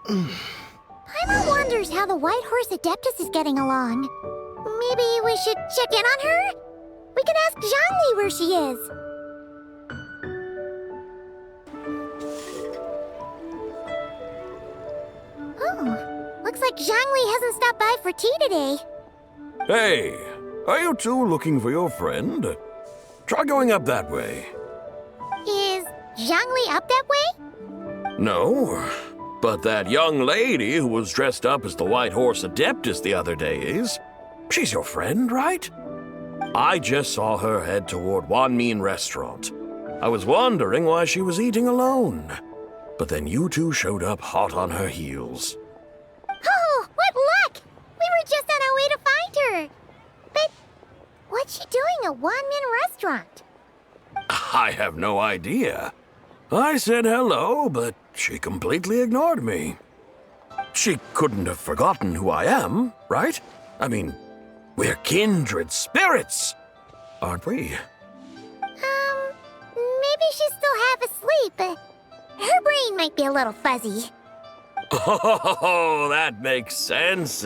Paimon wonders how the White Horse Adeptus is getting along. Maybe we should check in on her? We can ask Zhangli where she is. Oh, looks like Zhangli hasn't stopped by for tea today. Hey, are you two looking for your friend? Try going up that way. Is Zhangli up that way? No, but that young lady who was dressed up as the White Horse Adeptus the other day is. She's your friend, right? I just saw her head toward Wanmin Restaurant. I was wondering why she was eating alone. But then you two showed up hot on her heels. Oh, what luck! We were just on our way to find her. But what's she doing at Wanmin Restaurant? I have no idea. I said hello, but she completely ignored me. She couldn't have forgotten who I am, right? I mean, we're kindred spirits, aren't we? Maybe she's still half asleep, but her brain might be a little fuzzy. Oh, that makes sense.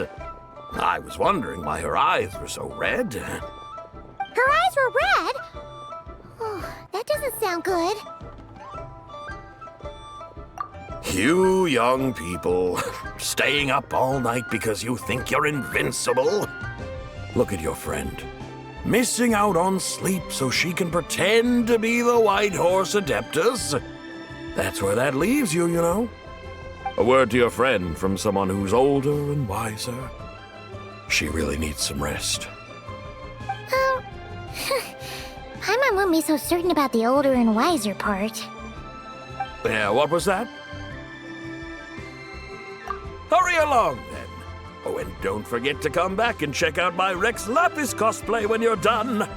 I was wondering why her eyes were so red. Her eyes were red? Oh, that doesn't sound good. You young people, staying up all night because you think you're invincible. Look at your friend, missing out on sleep so she can pretend to be the White Horse Adeptus. That's where that leaves you, you know. A word to your friend from someone who's older and wiser. She really needs some rest. Paimon won't be so certain about the older and wiser part. Yeah, what was that? Hurry along, then. Oh, and don't forget to come back and check out my Rex Lapis cosplay when you're done.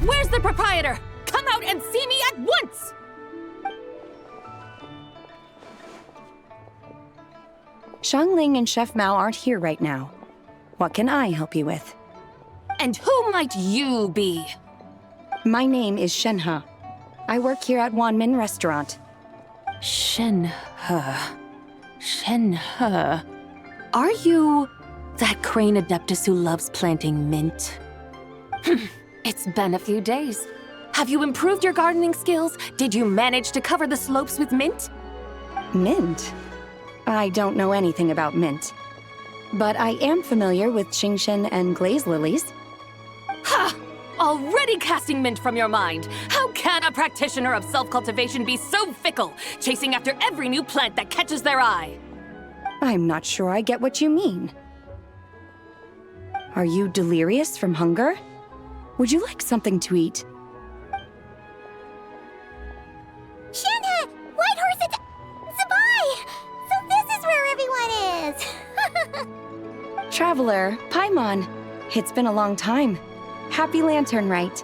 Where's the proprietor? Come out and see me at once! Xiangling and Chef Mao aren't here right now. What can I help you with? And who might you be? My name is Shenhe. I work here at Wanmin Restaurant. Shenhe. Shenhe. Are you that crane adeptus who loves planting mint? It's been a few days. Have you improved your gardening skills? Did you manage to cover the slopes with mint? Mint? I don't know anything about mint. But I am familiar with Qingshen and glaze lilies. Ha! Already casting mint from your mind. How can a practitioner of self-cultivation be so fickle, chasing after every new plant that catches their eye? I'm not sure I get what you mean. Are you delirious from hunger? Would you like something to eat? Shenhe! White Horse Zabai! So this is where everyone is! Traveler, Paimon. It's been a long time. Happy Lantern Rite.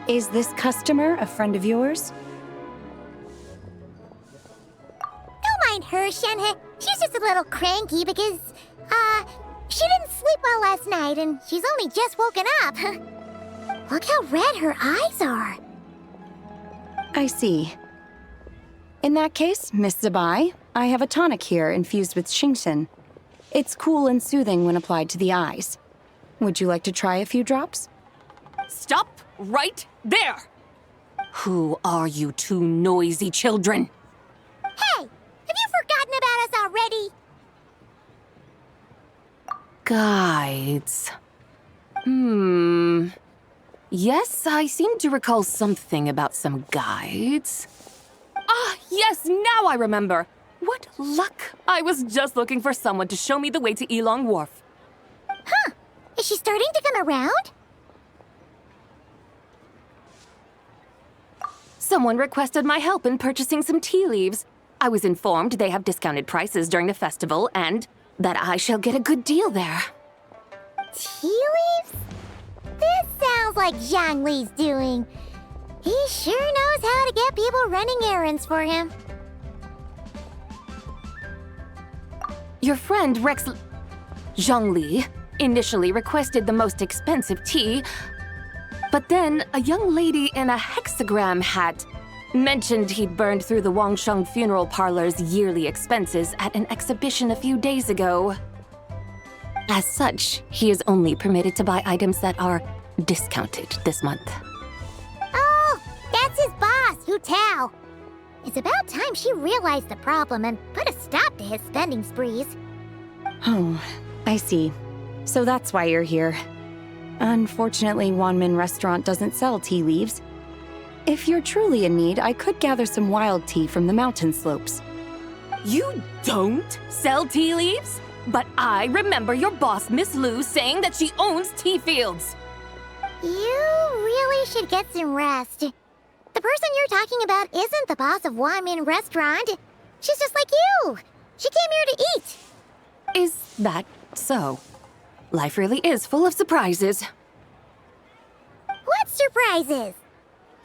Is this customer a friend of yours? Don't mind her, Shenhe. She's just a little cranky because, she didn't sleep well last night and she's only just woken up. Look how red her eyes are. I see. In that case, Miss Zabai, I have a tonic here infused with Qingshen. It's cool and soothing when applied to the eyes. Would you like to try a few drops? Stop right there! Who are you two noisy children? Hey! Have you forgotten about us already? Guides. Yes, I seem to recall something about some guides. Ah, yes, now I remember. What luck! I was just looking for someone to show me the way to Elong Wharf. Huh. Is she starting to come around? Someone requested my help in purchasing some tea leaves. I was informed they have discounted prices during the festival and that I shall get a good deal there. Tea leaves? This sounds like Zhang Li's doing. He sure knows how to get people running errands for him. Your friend Rex Zhongli initially requested the most expensive tea, but then a young lady in a hexagram hat mentioned he'd burned through the Wangsheng funeral parlor's yearly expenses at an exhibition a few days ago. As such, he is only permitted to buy items that are discounted this month. Oh, that's his boss, Hu Tao. It's about time she realized the problem and put a stop to his spending sprees. Oh, I see. So that's why you're here. Unfortunately, Wanmin Restaurant doesn't sell tea leaves. If you're truly in need, I could gather some wild tea from the mountain slopes. You don't sell tea leaves? But I remember your boss, Miss Lu, saying that she owns tea fields. You really should get some rest. The person you're talking about isn't the boss of Wanmin Restaurant. She's just like you. She came here to eat. Is that so? Life really is full of surprises. What surprises?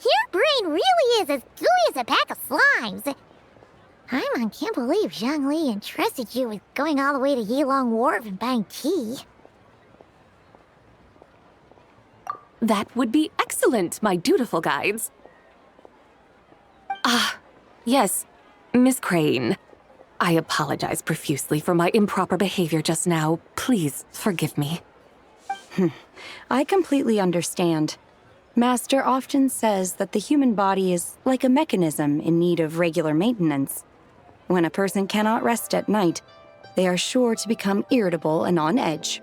Your brain really is as gooey as a pack of slimes. Paimon can't believe Zhongli entrusted you with going all the way to Yilong Wharf and buying tea. That would be excellent, my dutiful guides. Yes, Miss Crane. I apologize profusely for my improper behavior just now. Please forgive me. I completely understand. Master often says that the human body is like a mechanism in need of regular maintenance. When a person cannot rest at night, they are sure to become irritable and on edge.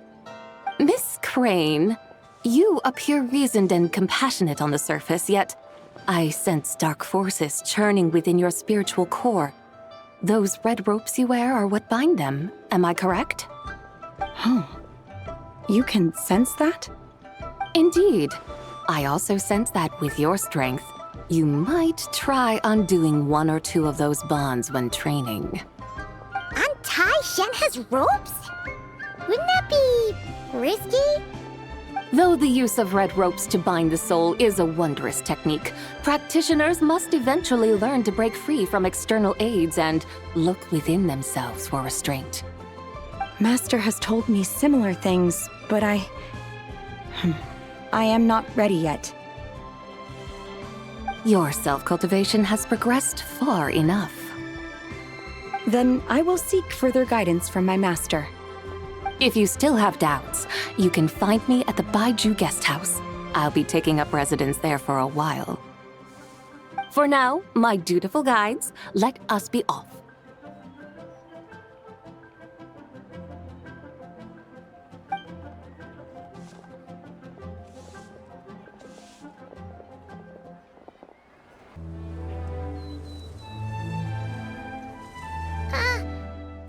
Miss Crane, you appear reasoned and compassionate on the surface, yet I sense dark forces churning within your spiritual core. Those red ropes you wear are what bind them, am I correct? You can sense that? Indeed. I also sense that with your strength, you might try undoing one or two of those bonds when training. Untie Shenhe's ropes? Wouldn't that be risky? Though the use of red ropes to bind the soul is a wondrous technique, practitioners must eventually learn to break free from external aids and look within themselves for restraint. Master has told me similar things, but I am not ready yet. Your self-cultivation has progressed far enough. Then I will seek further guidance from my master. If you still have doubts, you can find me at the Baiju Guest House. I'll be taking up residence there for a while. For now, my dutiful guides, let us be off.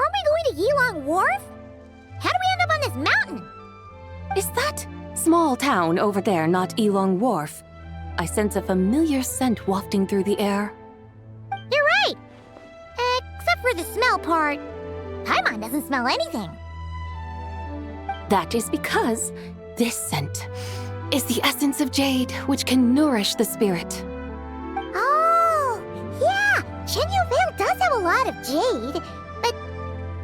Aren't we going to Yilong Wharf? How do we end up on this mountain? Is that small town over there not Yilong Wharf? I sense a familiar scent wafting through the air. You're right! Except for the smell part. Paimon doesn't smell anything. That is because this scent is the essence of jade, which can nourish the spirit. Oh, yeah! Shenyu Vale does have a lot of jade, but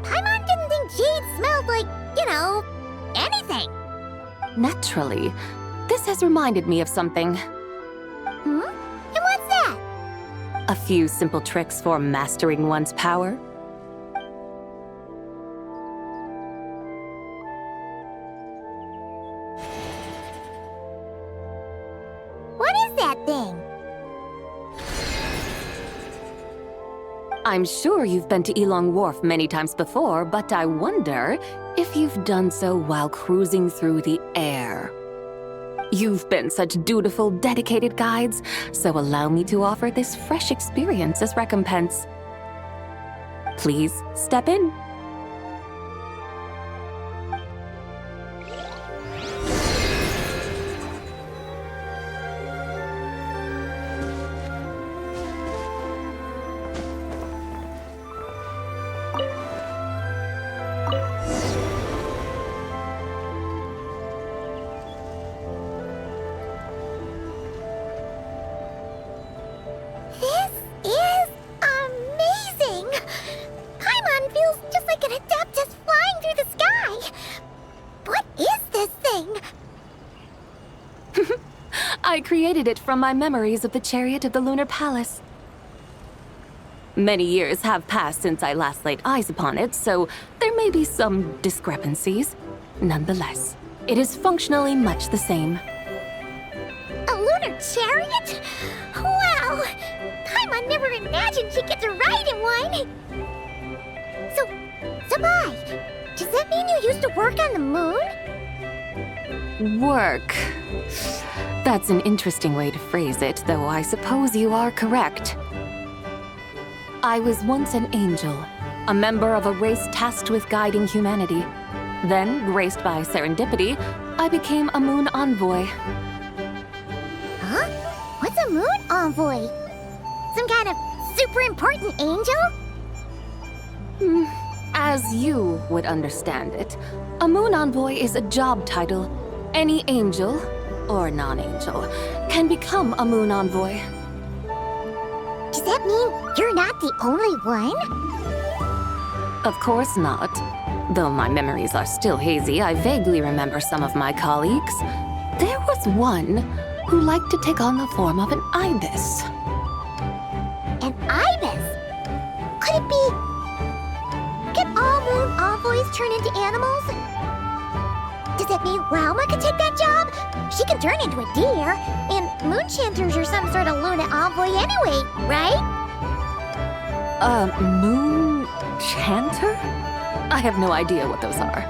Paimon didn't think jade smelled like, anything. Naturally, this has reminded me of something. Hmm? And what's that? A few simple tricks for mastering one's power. What is that thing? I'm sure you've been to Yilong Wharf many times before, but I wonder if you've done so while cruising through the air. You've been such dutiful, dedicated guides, so allow me to offer this fresh experience as recompense. Please step in. created it from my memories of the chariot of the Lunar Palace. Many years have passed since I last laid eyes upon it, so there may be some discrepancies. Nonetheless, it is functionally much the same. A lunar chariot? Wow! Paimon never imagined she'd get to ride in one! So, Sabai, does that mean you used to work on the moon? Work. That's an interesting way to phrase it, though I suppose you are correct. I was once an angel, a member of a race tasked with guiding humanity. Then, graced by serendipity, I became a moon envoy. Huh? What's a moon envoy? Some kind of super important angel? As you would understand it, a moon envoy is a job title. Any angel, or non-angel, can become a moon envoy. Does that mean you're not the only one? Of course not. Though my memories are still hazy, I vaguely remember some of my colleagues. There was one who liked to take on the form of an ibis. An ibis? Could it be... Can all moon envoys turn into animals? Does that mean Rauma could take that job? She can turn into a deer, and moon chanters are some sort of Luna envoy anyway, right? Moon chanter? I have no idea what those are.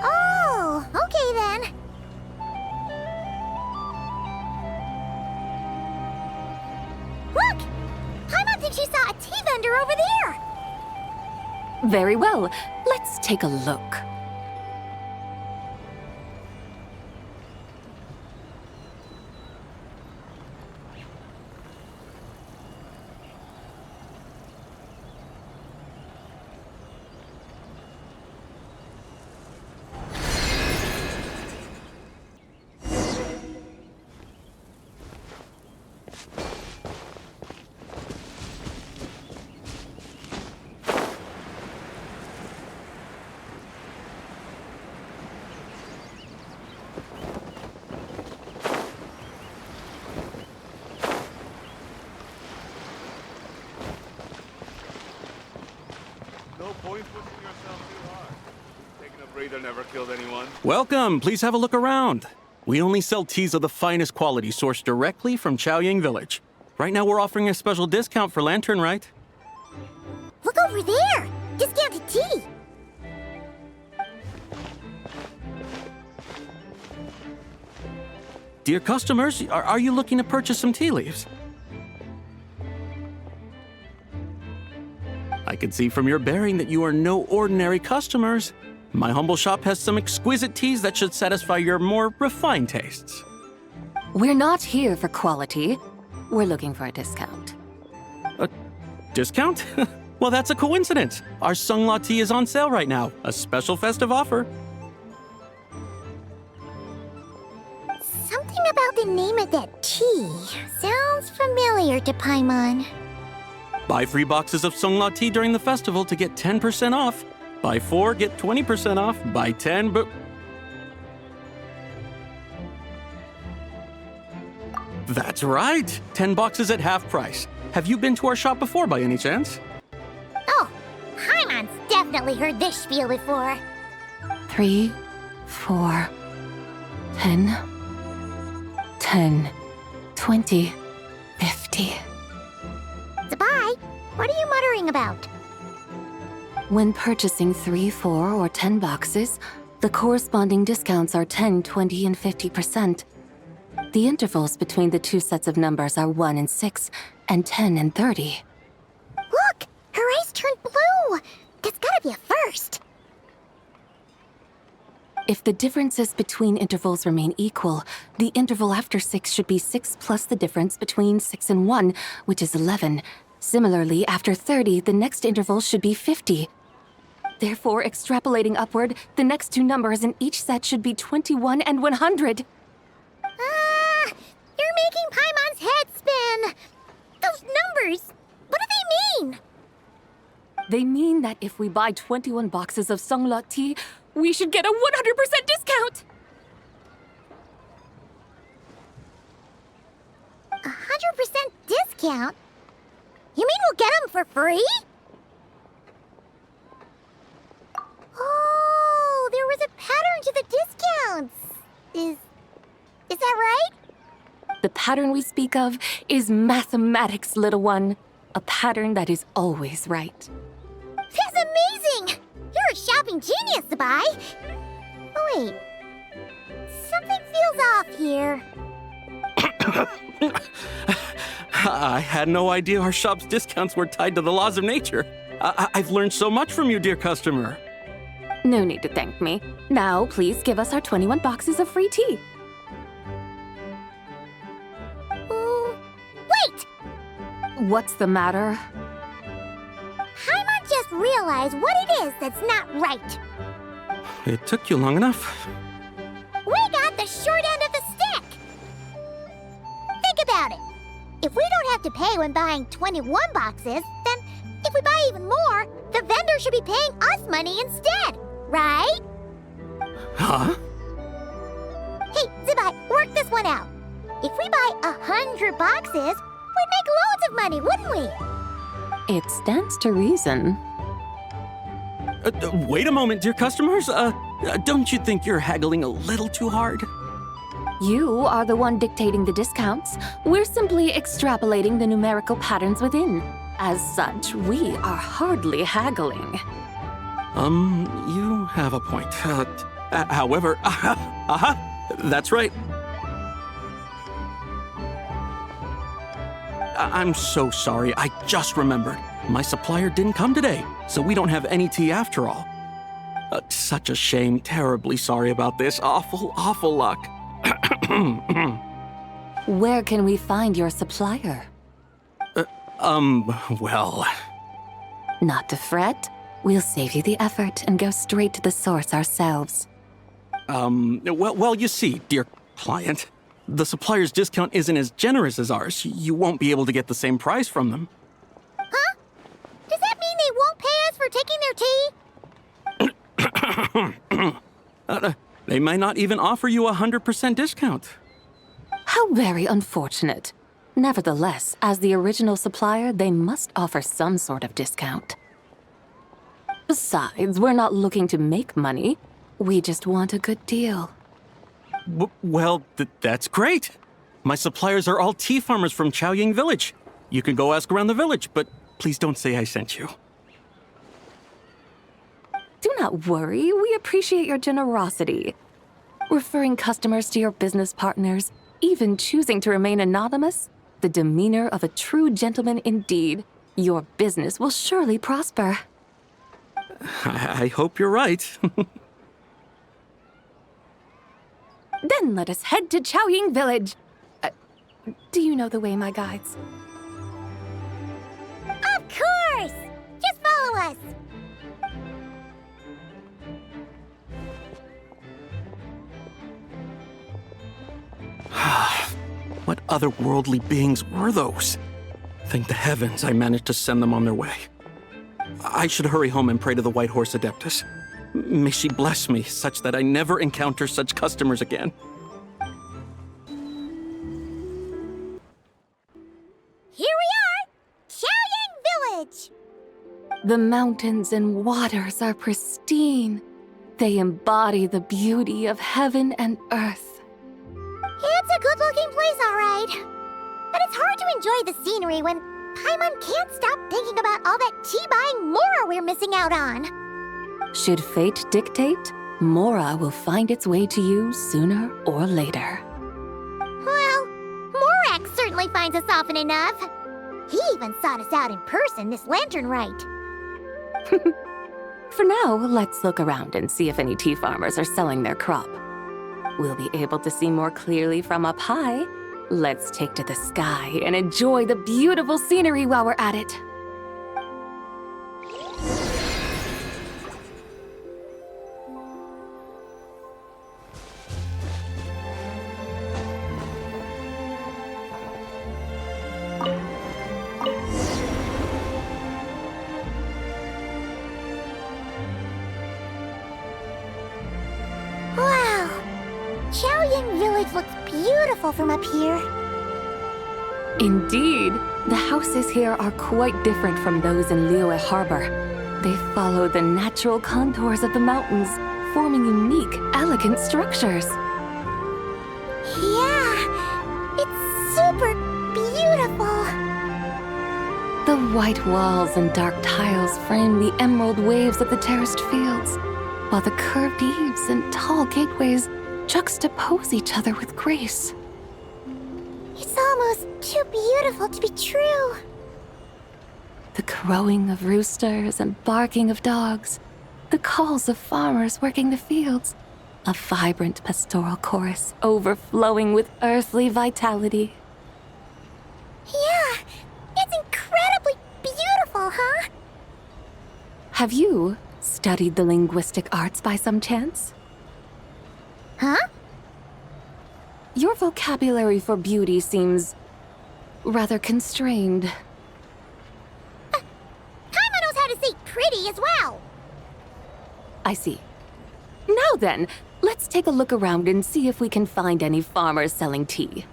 Oh, okay then. Look! Paimon thinks she saw a tea vendor over there! Very well. Let's take a look. No point pushing yourself too hard. Taking a breather never killed anyone. Welcome, please have a look around. We only sell teas of the finest quality sourced directly from Chaoying Village. Right now we're offering a special discount for Lantern Rite. Look over there! Discounted tea! Dear customers, are you looking to purchase some tea leaves? I can see from your bearing that you are no ordinary customers. My humble shop has some exquisite teas that should satisfy your more refined tastes. We're not here for quality. We're looking for a discount. A discount? Well, that's a coincidence. Our Sunglaw tea is on sale right now. A special festive offer. Something about the name of that tea sounds familiar to Paimon. Buy 3 boxes of Sunglaw tea during the festival to get 10% off. Buy 4, get 20% off. Buy 10, but... That's right! 10 boxes at half price. Have you been to our shop before by any chance? Oh, Paimon's definitely heard this spiel before. 3, 4, 10, 10, 20, 50. Sabai, what are you muttering about? When purchasing 3, 4, or 10 boxes, the corresponding discounts are 10, 20, and 50%. The intervals between the two sets of numbers are 1 and 6, and 10 and 30. Look! Her eyes turned blue! That's gotta be a first! If the differences between intervals remain equal, the interval after 6 should be 6 plus the difference between 6 and 1, which is 11. Similarly, after 30, the next interval should be 50. Therefore, extrapolating upward, the next two numbers in each set should be 21 and 100. You're making Paimon's head spin! Those numbers, what do they mean? They mean that if we buy 21 boxes of Sunglaw tea, we should get a 100% discount! 100% discount? You mean we'll get them for free? Oh, there was a pattern to the discounts. Is that right? The pattern we speak of is mathematics, little one. A pattern that is always right. That's amazing! You're a shopping genius, Sabai. Oh, wait. Something feels off here. I had no idea our shop's discounts were tied to the laws of nature. I've learned so much from you, dear customer. No need to thank me. Now, please give us our 21 boxes of free tea. Wait! What's the matter? Paimon just realized what it is that's not right. It took you long enough. We got the short end of the stick! Think about it. If we don't have to pay when buying 21 boxes, then if we buy even more, the vendor should be paying us money instead, right? Huh? Hey, Zibai, work this one out. If we buy 100 boxes, we'd make loads of money, wouldn't we? It stands to reason. Wait a moment, dear customers. Don't you think you're haggling a little too hard? You are the one dictating the discounts. We're simply extrapolating the numerical patterns within. As such, we are hardly haggling. You have a point. However, that's right. I'm so sorry. I just remembered. My supplier didn't come today, so we don't have any tea after all. Such a shame. Terribly sorry about this. Awful luck. Where can we find your supplier? Well... Not to fret. We'll save you the effort and go straight to the source ourselves. Well, you see, dear client, the supplier's discount isn't as generous as ours. You won't be able to get the same price from them. Huh? Does that mean they won't pay us for taking their tea? They might not even offer you a 100% discount. How very unfortunate. Nevertheless, as the original supplier, they must offer some sort of discount. Besides, we're not looking to make money. We just want a good deal. Well, that's great. My suppliers are all tea farmers from Chaoying Village. You can go ask around the village, but please don't say I sent you. Do not worry, we appreciate your generosity. Referring customers to your business partners, even choosing to remain anonymous, the demeanor of a true gentleman indeed. Your business will surely prosper. I hope you're right. Then let us head to Chaoying Village. Do you know the way, my guides? Of course! Just follow us! What otherworldly beings were those? Thank the heavens I managed to send them on their way. I should hurry home and pray to the White Horse Adeptus. May she bless me such that I never encounter such customers again. Here we are! Chaoying Village! The mountains and waters are pristine. They embody the beauty of heaven and earth. It's a good-looking place, all right. But it's hard to enjoy the scenery when Paimon can't stop thinking about all that tea-buying Mora we're missing out on. Should fate dictate, Mora will find its way to you sooner or later. Well, Morak certainly finds us often enough. He even sought us out in person this lantern rite. For now, let's look around and see if any tea farmers are selling their crop. We'll be able to see more clearly from up high. Let's take to the sky and enjoy the beautiful scenery while we're at it. Wow! Chaoying Village looks beautiful from up here. Indeed, the houses here are quite different from those in Liyue Harbor. They follow the natural contours of the mountains, forming unique, elegant structures. Yeah, it's super beautiful. The white walls and dark tiles frame the emerald waves of the terraced fields, while the curved eaves and tall gateways juxtapose each other with grace. It's almost too beautiful to be true. The crowing of roosters and barking of dogs, the calls of farmers working the fields, a vibrant pastoral chorus overflowing with earthly vitality. Yeah, it's incredibly beautiful, huh? Have you studied the linguistic arts by some chance? Huh? Your vocabulary for beauty seems rather constrained. Paimon knows how to say pretty as well. I see. Now then, let's take a look around and see if we can find any farmers selling tea.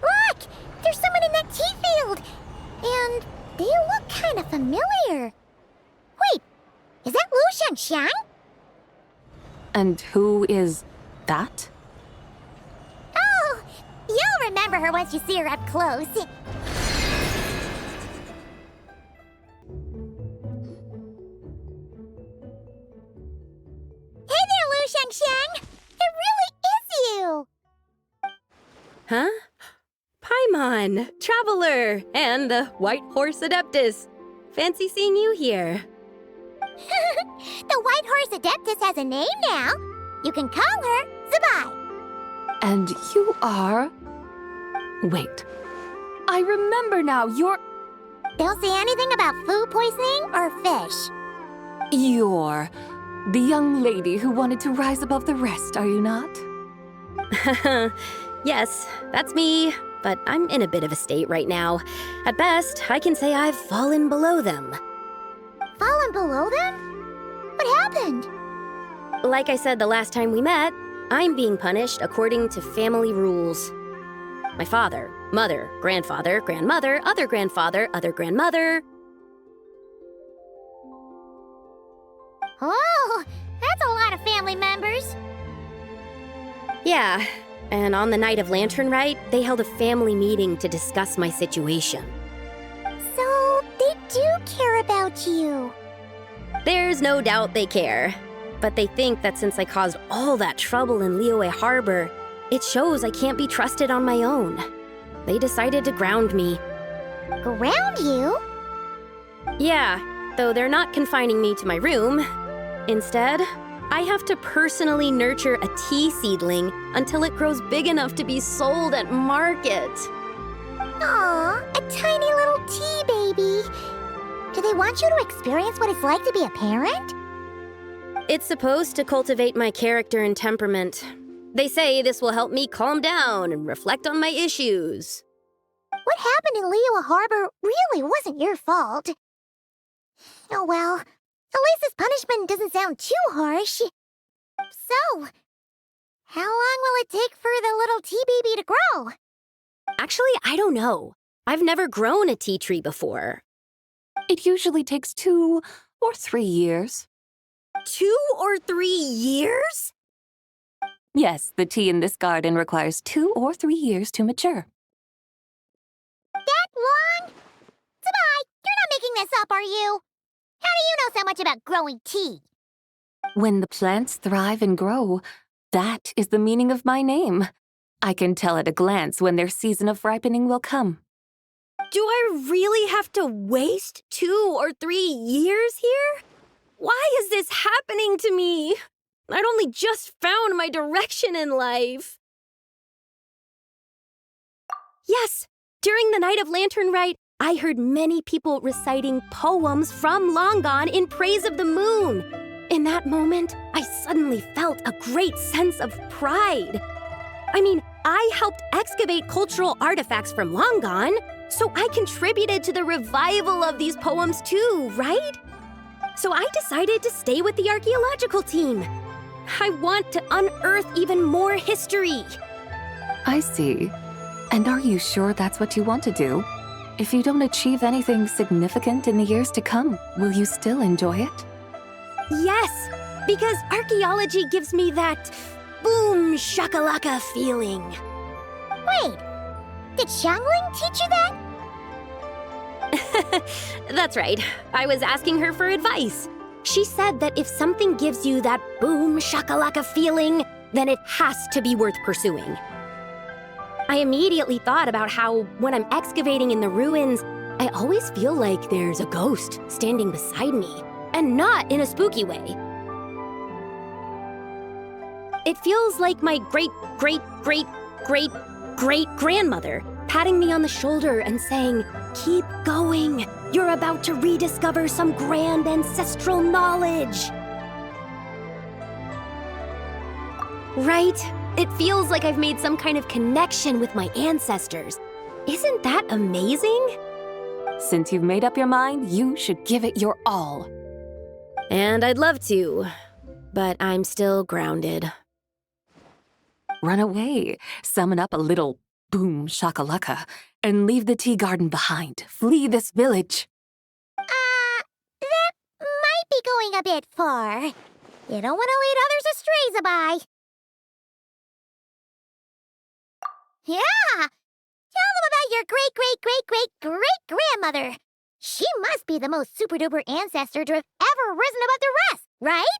Look! There's someone in that tea field! And they look kind of familiar. Wait, is that Lu Xiangxiang? And who is that? Oh, you'll remember her once you see her up close. Hey there, Lu Xiangxiang! It really is you! Huh? Paimon, Traveler, and the White Horse Adeptus. Fancy seeing you here. The White Horse Adeptus has a name now. You can call her Zabai. And you are... Wait. I remember now, you're... Don't say anything about food poisoning or fish. You're the young lady who wanted to rise above the rest, are you not? Yes, that's me, but I'm in a bit of a state right now. At best, I can say I've fallen below them. Fallen below them? What happened? Like I said the last time we met, I'm being punished according to family rules. My father, mother, grandfather, grandmother, other grandfather, other grandmother. Oh, that's a lot of family members. Yeah, and on the night of Lantern Rite, they held a family meeting to discuss my situation. So, they do care about you. There's no doubt they care. But they think that since I caused all that trouble in Liyue Harbor, it shows I can't be trusted on my own. They decided to ground me. Ground you? Yeah, though they're not confining me to my room. Instead, I have to personally nurture a tea seedling until it grows big enough to be sold at market. Aw, a tiny little tea baby. Do they want you to experience what it's like to be a parent? It's supposed to cultivate my character and temperament. They say this will help me calm down and reflect on my issues. What happened in Liyue Harbor really wasn't your fault. Oh well, at least this punishment doesn't sound too harsh. So, how long will it take for the little tea baby to grow? Actually, I don't know. I've never grown a tea tree before. It usually takes 2 or 3 years. 2 or 3 years? Yes, the tea in this garden requires 2 or 3 years to mature. That long? Zabai, you're not making this up, are you? How do you know so much about growing tea? When the plants thrive and grow, that is the meaning of my name. I can tell at a glance when their season of ripening will come. Do I really have to waste 2 or 3 years here? Why is this happening to me? I'd only just found my direction in life. Yes, during the night of Lantern Rite, I heard many people reciting poems from long gone in praise of the moon. In that moment, I suddenly felt a great sense of pride. I mean, I helped excavate cultural artifacts from long gone, so I contributed to the revival of these poems too, right? So I decided to stay with the archaeological team. I want to unearth even more history. I see. And are you sure that's what you want to do? If you don't achieve anything significant in the years to come, will you still enjoy it? Yes, because archaeology gives me that boom shakalaka feeling. Wait, did Xiangling teach you that? That's right. I was asking her for advice. She said that if something gives you that boom shakalaka feeling, then it has to be worth pursuing. I immediately thought about how, when I'm excavating in the ruins, I always feel like there's a ghost standing beside me, and not in a spooky way. It feels like my great-great-great-great-great-grandmother patting me on the shoulder and saying, "Keep going. You're about to rediscover some grand ancestral knowledge." Right? It feels like I've made some kind of connection with my ancestors. Isn't that amazing? Since you've made up your mind, you should give it your all. And I'd love to, but I'm still grounded. Run away, summon up a little boom shakalaka, and leave the tea garden behind. Flee this village. That might be going a bit far. You don't want to lead others astray, Zabai. Yeah! Tell them about your great-great-great-great-great-grandmother. She must be the most super-duper ancestor to have ever risen above the rest, right?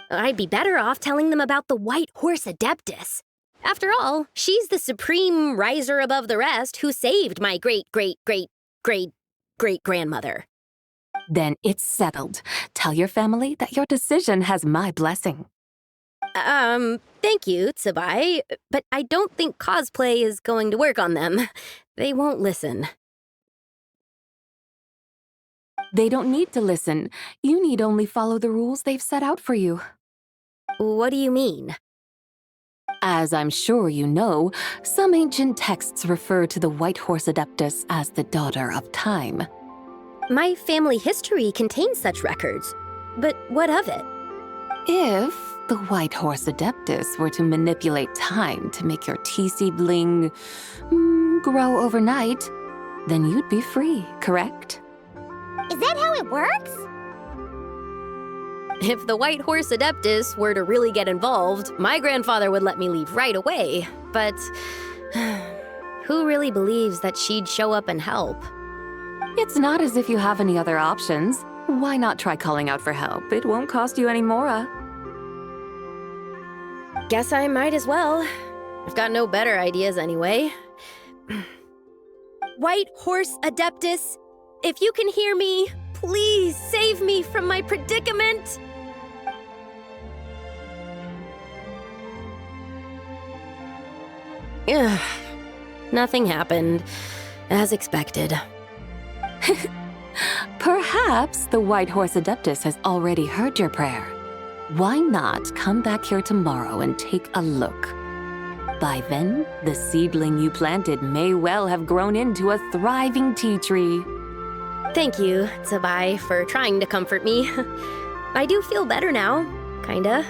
I'd be better off telling them about the White Horse Adeptus. After all, she's the supreme riser above the rest who saved my great-great-great-great-great-grandmother. Then it's settled. Tell your family that your decision has my blessing. Thank you, Tsubai, but I don't think cosplay is going to work on them. They won't listen. They don't need to listen. You need only follow the rules they've set out for you. What do you mean? As I'm sure you know, some ancient texts refer to the White Horse Adeptus as the Daughter of Time. My family history contains such records, but what of it? If the White Horse Adeptus were to manipulate time to make your tea seedling grow overnight, then you'd be free, correct? Is that how it works? If the White Horse Adeptus were to really get involved, my grandfather would let me leave right away, but who really believes that she'd show up and help? It's not as if you have any other options. Why not try calling out for help? It won't cost you any more. Guess I might as well. I've got no better ideas anyway. White Horse Adeptus, if you can hear me, please save me from my predicament. Ugh. Nothing happened, as expected. Perhaps the White Horse Adeptus has already heard your prayer. Why not come back here tomorrow and take a look? By then, the seedling you planted may well have grown into a thriving tea tree. Thank you, Tsubai, for trying to comfort me. I do feel better now, kinda.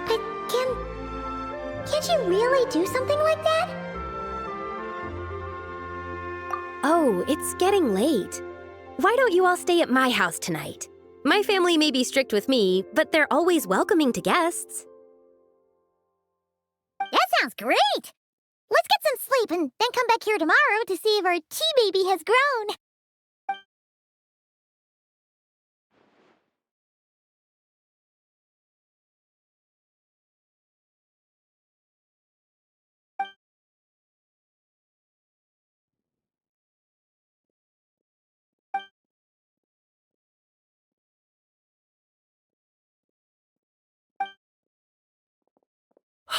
But can't you really do something like that? Oh, it's getting late. Why don't you all stay at my house tonight? My family may be strict with me, but they're always welcoming to guests. That sounds great! Let's get some sleep and then come back here tomorrow to see if our tea baby has grown.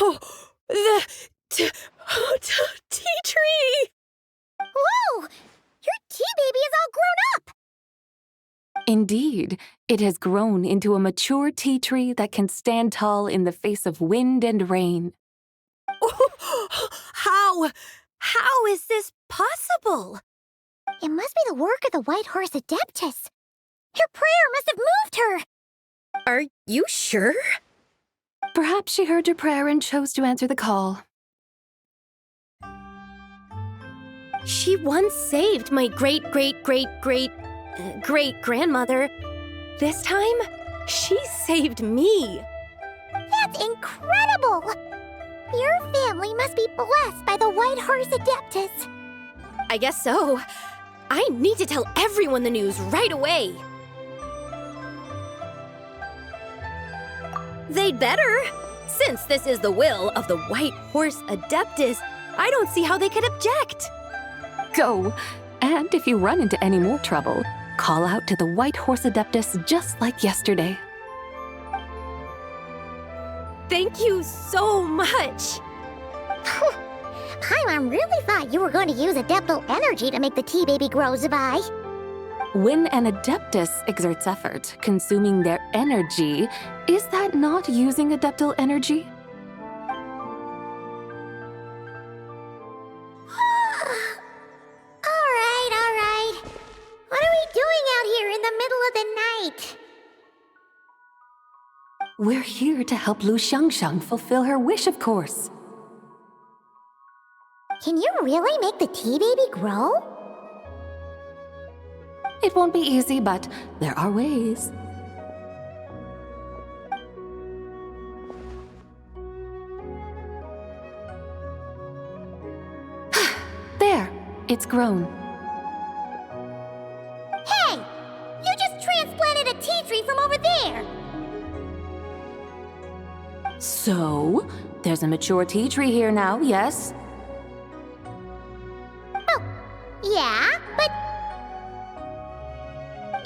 Oh, the tea tree! Whoa! Your tea baby is all grown up! Indeed, it has grown into a mature tea tree that can stand tall in the face of wind and rain. How is this possible? It must be the work of the White Horse Adeptus. Her prayer must have moved her. Are you sure? Perhaps she heard your prayer and chose to answer the call. She once saved my great-great-great-great-great-grandmother. This time, she saved me. That's incredible! Your family must be blessed by the White Horse Adeptus. I guess so. I need to tell everyone the news right away. They'd better. Since this is the will of the White Horse Adeptus, I don't see how they could object. Go! And if you run into any more trouble, call out to the White Horse Adeptus just like yesterday. Thank you so much. Paimon really thought you were going to use adeptal energy to make the tea baby grow, Zabai. When an Adeptus exerts effort, consuming their energy, is that not using adeptal energy? All right. What are we doing out here in the middle of the night? We're here to help Lu Xiangxiang fulfill her wish, of course. Can you really make the tea baby grow? It won't be easy, but there are ways. There, it's grown. Hey! You just transplanted a tea tree from over there! So, there's a mature tea tree here now, yes? Oh, yeah, but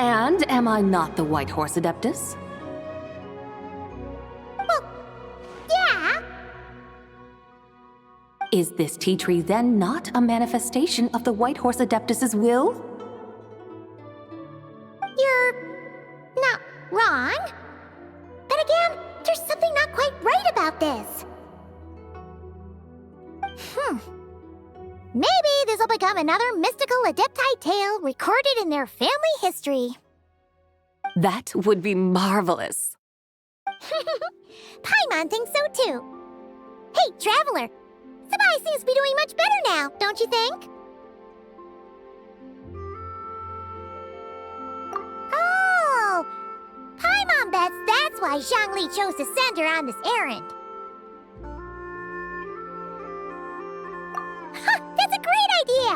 And am I not the White Horse Adeptus? well, yeah. Is this tea tree then not a manifestation of the White Horse Adeptus's will? You're not wrong. But again, there's something not quite right about this. Maybe this will become another mystical Adepti tale recorded in their family history. That would be marvelous. Paimon thinks so too. Hey, Traveler! Sabai seems to be doing much better now, don't you think? Oh! Paimon bets that's why Zhangli chose to send her on this errand. That's a great idea!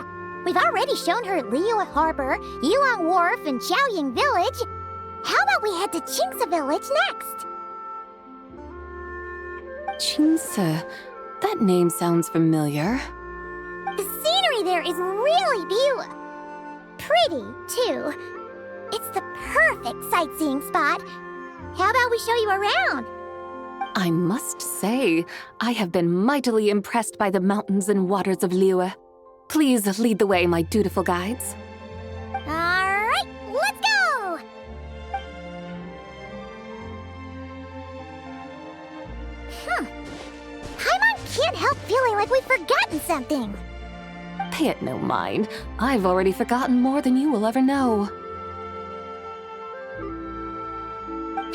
We've already shown her Liyue Harbor, Yilong Wharf, and Xiaoying Village. How about we head to Qingce Village next? Qingce. That name sounds familiar. The scenery there is really beautiful. Pretty, too. It's the perfect sightseeing spot. How about we show you around? I must say, I have been mightily impressed by the mountains and waters of Liyue. Please lead the way, my dutiful guides. All right, let's go! Paimon can't help feeling like we've forgotten something. Pay it no mind. I've already forgotten more than you will ever know.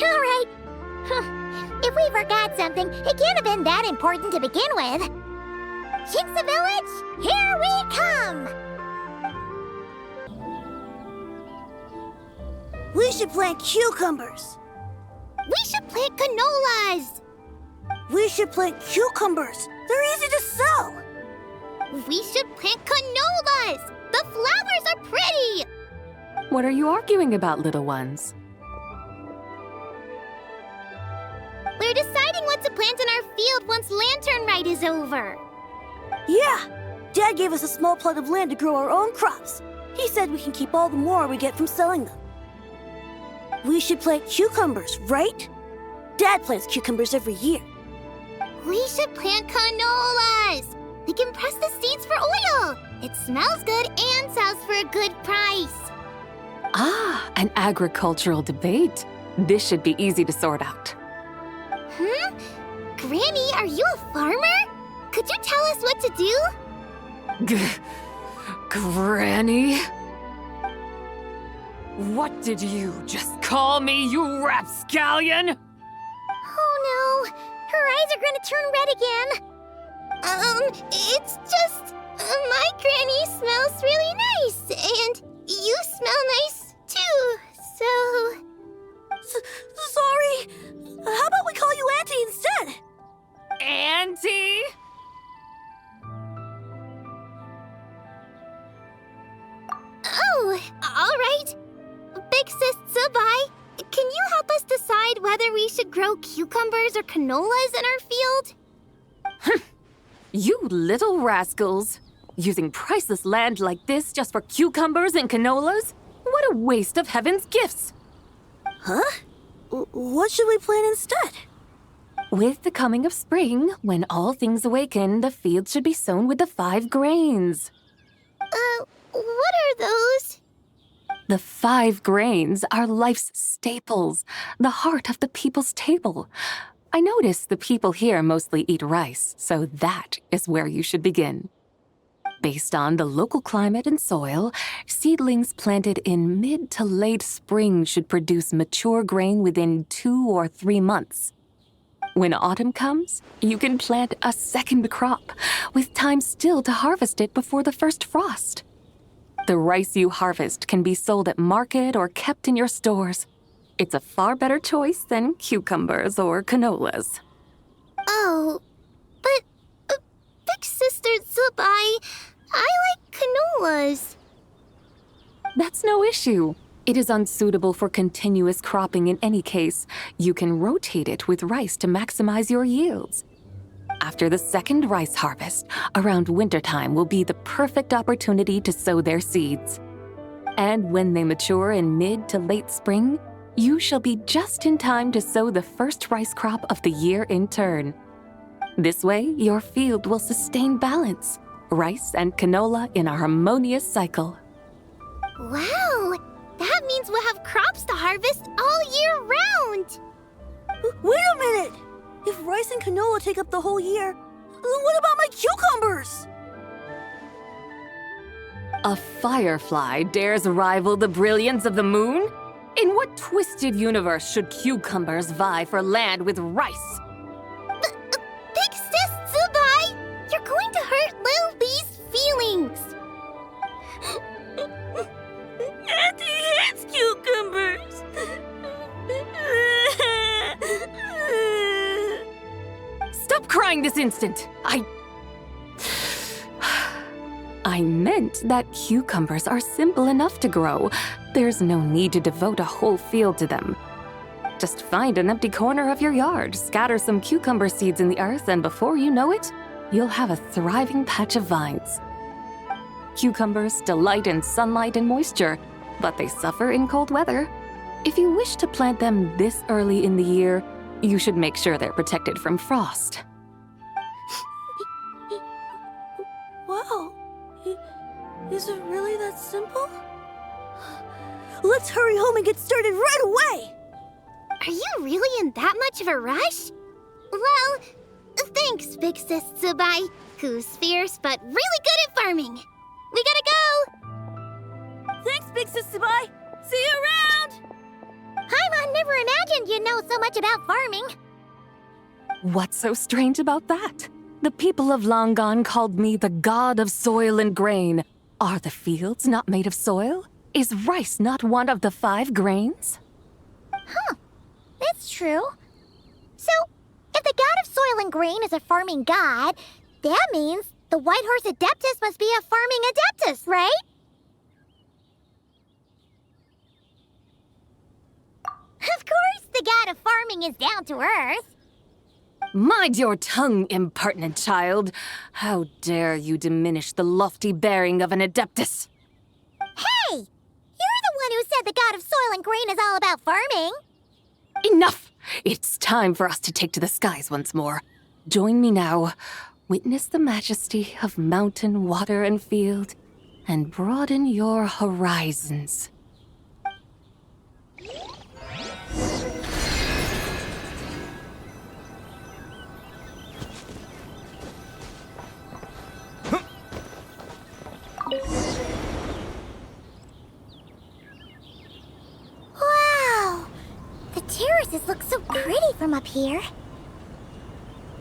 All right. If we forgot something, it can't have been that important to begin with. Qingce Village, here we come! We should plant cucumbers. We should plant canolas! We should plant cucumbers. They're easy to sow. We should plant canolas! The flowers are pretty! What are you arguing about, little ones? We're deciding what to plant in our field once Lantern Rite is over. Yeah. Dad gave us a small plot of land to grow our own crops. He said we can keep all the more we get from selling them. We should plant cucumbers, right? Dad plants cucumbers every year. We should plant canolas! We can press the seeds for oil! It smells good and sells for a good price. Ah, an agricultural debate. This should be easy to sort out. Granny, are you a farmer? Could you tell us what to do? Granny? What did you just call me, you rapscallion? Oh no, her eyes are gonna turn red again. It's just my granny smells really nice, and you smell nice too, so... Sorry. How about we call you Auntie instead? Auntie? Oh, all right. Big Sis Zubai, can you help us decide whether we should grow cucumbers or canolas in our field? You little rascals. Using priceless land like this just for cucumbers and canolas? What a waste of heaven's gifts! Huh? What should we plant instead? With the coming of spring, when all things awaken, the field should be sown with the 5 grains. What are those? The 5 grains are life's staples, the heart of the people's table. I notice the people here mostly eat rice, so that is where you should begin. Based on the local climate and soil, seedlings planted in mid to late spring should produce mature grain within 2 or 3 months. When autumn comes, you can plant a second crop, with time still to harvest it before the first frost. The rice you harvest can be sold at market or kept in your stores. It's a far better choice than cucumbers or canolas. Oh, but Big Sister Zubai, I like canolas. That's no issue. It is unsuitable for continuous cropping in any case. You can rotate it with rice to maximize your yields. After the second rice harvest, around wintertime will be the perfect opportunity to sow their seeds. And when they mature in mid to late spring, you shall be just in time to sow the first rice crop of the year in turn. This way, your field will sustain balance, rice and canola in a harmonious cycle. Wow, that means we'll have crops to harvest all year round. Wait a minute! If rice and canola take up the whole year, what about my cucumbers? A firefly dares rival the brilliance of the moon? In what twisted universe should cucumbers vie for land with rice? Big Sis Zubai, you're going to hurt Lil Bee's feelings. Auntie hates cucumbers. Stop crying this instant! I meant that cucumbers are simple enough to grow. There's no need to devote a whole field to them. Just find an empty corner of your yard, scatter some cucumber seeds in the earth, and before you know it, you'll have a thriving patch of vines. Cucumbers delight in sunlight and moisture, but they suffer in cold weather. If you wish to plant them this early in the year, you should make sure they're protected from frost. Wow. Is it really that simple? Let's hurry home and get started right away! Are you really in that much of a rush? Well, thanks, Big Sis Zubai, who's fierce but really good at farming. We gotta go! Thanks, Big Sis Zubai! See you around! Paimon never imagined you'd know so much about farming. What's so strange about that? The people of Longon called me the god of soil and grain. Are the fields not made of soil? Is rice not one of the 5 grains? Huh, that's true. So, if the god of soil and grain is a farming god, that means the White Horse Adeptus must be a farming adeptus, right? Of course the god of farming is down to earth. Mind your tongue, impertinent child. How dare you diminish the lofty bearing of an adeptus? Hey! You're the one who said the god of soil and grain is all about farming. Enough! It's time for us to take to the skies once more. Join me now. Witness the majesty of mountain, water, and field, and broaden your horizons. horses look so pretty from up here.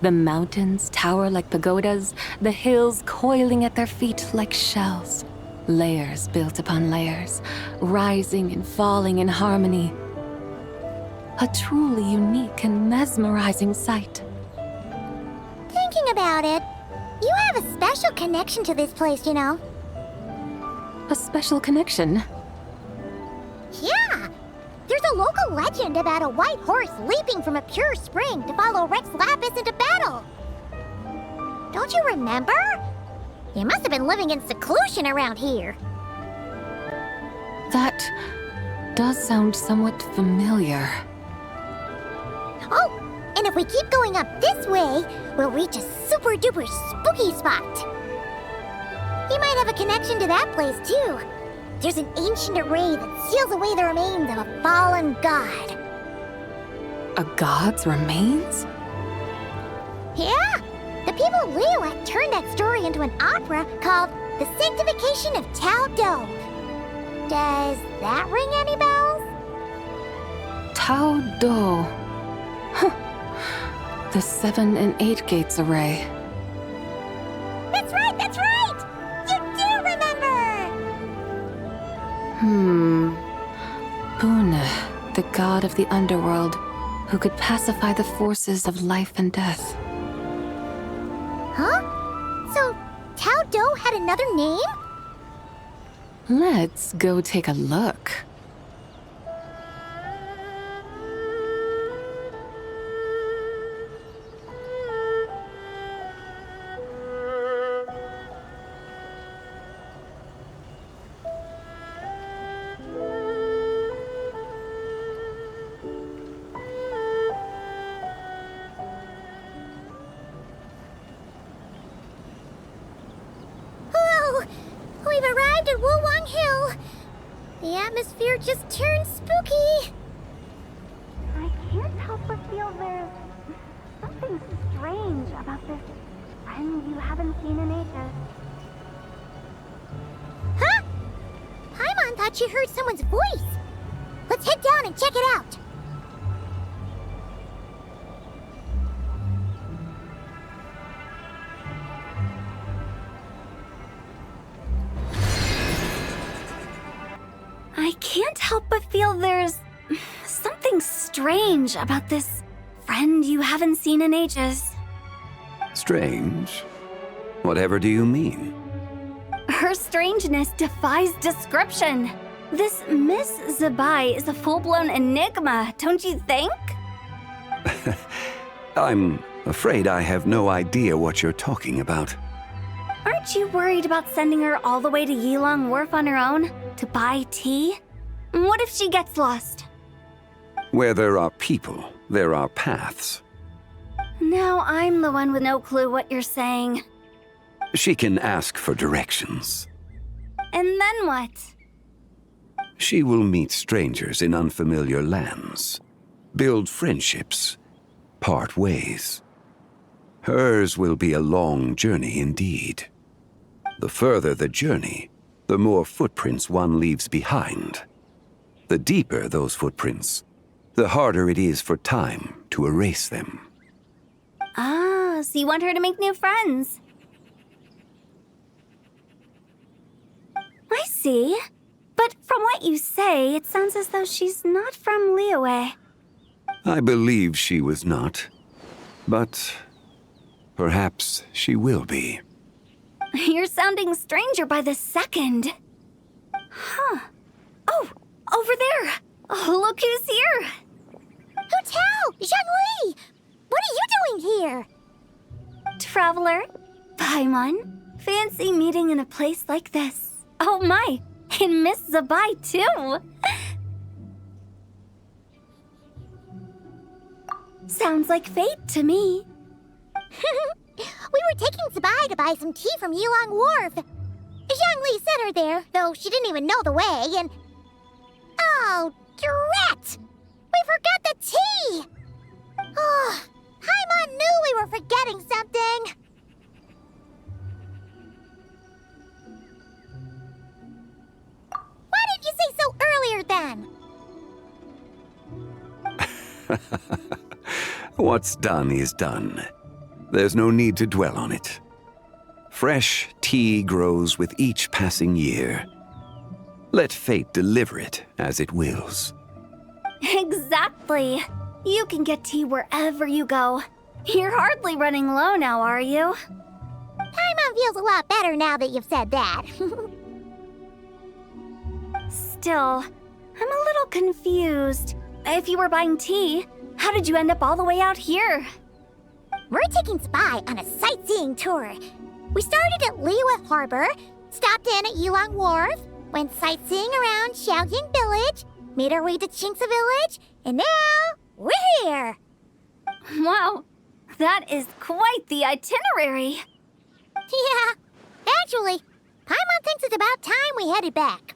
The mountains tower like pagodas, the hills coiling at their feet like shells. Layers built upon layers, rising and falling in harmony. A truly unique and mesmerizing sight. Thinking about it, you have a special connection to this place, you know. A special connection. Yeah! There's a local legend about a white horse leaping from a pure spring to follow Rex Lapis into battle. Don't you remember? You must have been living in seclusion around here. That does sound somewhat familiar. Oh, and if we keep going up this way, we'll reach a super duper spooky spot. You might have a connection to that place too. There's an ancient array that seals away the remains of a fallen god. A god's remains? Yeah, the people of Liyue turned that story into an opera called The Sanctification of Tao Do. Does that ring any bells? Tao Do. Huh. The 7 and 8 gates array. That's right, that's right! You do remember! Lune, the god of the underworld, who could pacify the forces of life and death. Huh? So, Tao Do had another name? Let's go take a look. We've arrived at Wulwang Hill. The atmosphere just turned spooky. I can't help but feel there's something strange about this friend you haven't seen in ages. Huh? Paimon thought she heard someone's voice. Let's head down and check it out. I can't help but feel there's something strange about this friend you haven't seen in ages. Strange? Whatever do you mean? Her strangeness defies description. This Miss Zabai is a full-blown enigma, don't you think? I'm afraid I have no idea what you're talking about. Aren't you worried about sending her all the way to Yilong Wharf on her own to buy tea? What if she gets lost? Where there are people, there are paths. Now I'm the one with no clue what you're saying. She can ask for directions. And then what? She will meet strangers in unfamiliar lands, build friendships, part ways. Hers will be a long journey indeed. The further the journey, the more footprints one leaves behind. The deeper those footprints, the harder it is for time to erase them. Ah, so you want her to make new friends. I see. But from what you say, it sounds as though she's not from Liyue. I believe she was not, but perhaps she will be. You're sounding stranger by the second. Huh. Oh, over there. Oh, look who's here. Hu Tao! Zhongli! What are you doing here? Traveler, Paimon, fancy meeting in a place like this. Oh my, and Miss Zabai too. Sounds like fate to me. We were taking Zabai to buy some tea from Yilong Wharf. Zhongli sent her there, though she didn't even know the way, and... Oh, drat! We forgot the tea! Oh, Paimon knew we were forgetting something! Why didn't you say so earlier then? What's done is done. There's no need to dwell on it. Fresh tea grows with each passing year. Let fate deliver it as it wills. Exactly. You can get tea wherever you go. You're hardly running low now, are you? Paimon feels a lot better now that you've said that. Still, I'm a little confused. If you were buying tea, how did you end up all the way out here? We're taking Spy on a sightseeing tour. We started at Liyue Harbor, stopped in at Yulong Wharf, went sightseeing around Xiaoying Village, made our way to Qingce Village, and now we're here. Wow, that is quite the itinerary. Yeah, actually, Paimon thinks it's about time we headed back.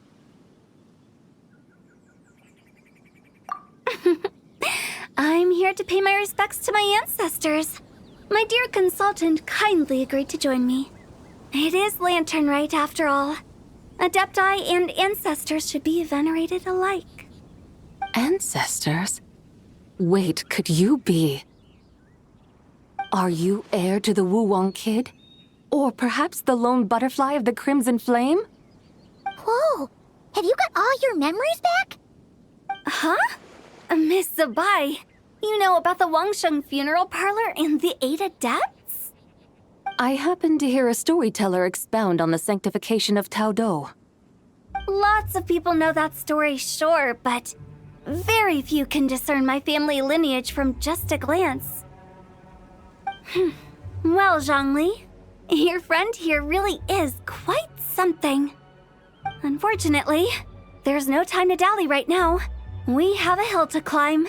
I'm here to pay my respects to my ancestors. My dear consultant kindly agreed to join me. It is Lantern Rite, after all. Adepti and ancestors should be venerated alike. Ancestors? Wait, could you be? Are you heir to the Wu-Wong Kid? Or perhaps the lone butterfly of the Crimson Flame? Whoa, have you got all your memories back? Huh? Miss Zabai, you know about the Wangsheng funeral parlor and the 8 adepts? I happened to hear a storyteller expound on the sanctification of Tao Do. Lots of people know that story, sure, but very few can discern my family lineage from just a glance. Well, Zhongli, your friend here really is quite something. Unfortunately, there's no time to dally right now. We have a hill to climb.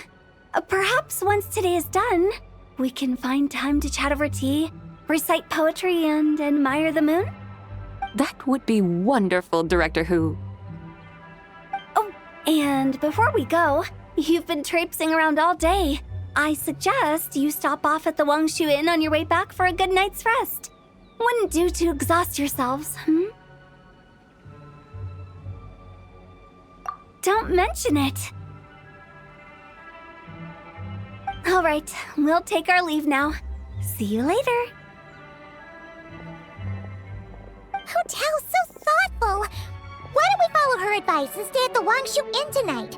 Perhaps once today is done, we can find time to chat over tea, recite poetry, and admire the moon? That would be wonderful, Director Hu. Oh, and before we go, you've been traipsing around all day. I suggest you stop off at the Wangshu Inn on your way back for a good night's rest. Wouldn't do to exhaust yourselves, Don't mention it. All right, we'll take our leave now. See you later. Hotel's so thoughtful. Why don't we follow her advice and stay at the Wangshu Inn tonight?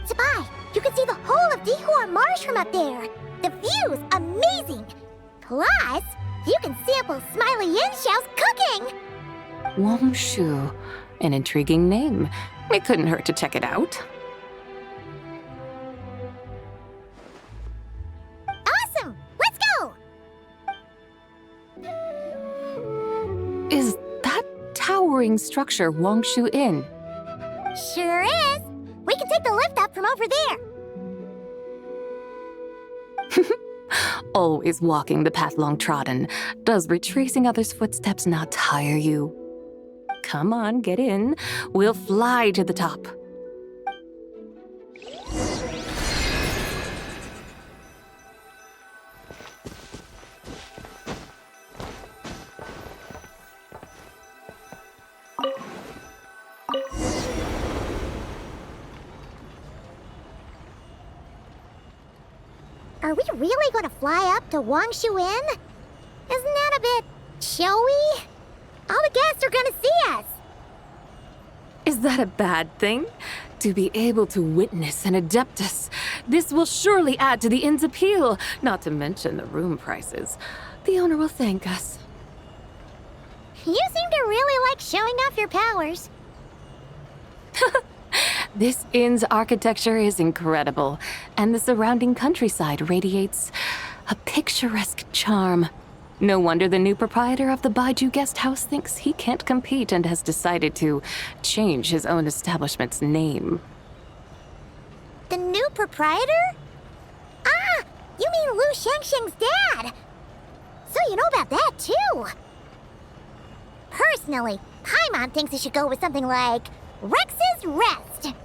Zabai, you can see the whole of Dihua Marsh from up there. The view's amazing. Plus, you can sample Smiley Yin-Xiao's cooking. Wangshu, an intriguing name. It couldn't hurt to check it out. Awesome! Let's go! Is that towering structure Wangshu Inn? Sure is. We can take the lift up from over there. Always walking the path long trodden. Does retracing others' footsteps not tire you? Come on, get in. We'll fly to the top. Are we really going to fly up to Wangshu Inn? Isn't that a bit showy? All the guests are going to see us. Is that a bad thing? To be able to witness an Adeptus. This will surely add to the inn's appeal, not to mention the room prices. The owner will thank us. You seem to really like showing off your powers. This inn's architecture is incredible, and the surrounding countryside radiates a picturesque charm. No wonder the new proprietor of the Baiju guest house thinks he can't compete and has decided to change his own establishment's name. The new proprietor? Ah, you mean Lu Shengsheng's dad. So you know about that, too. Personally, Paimon thinks it should go with something like Rex's Rest.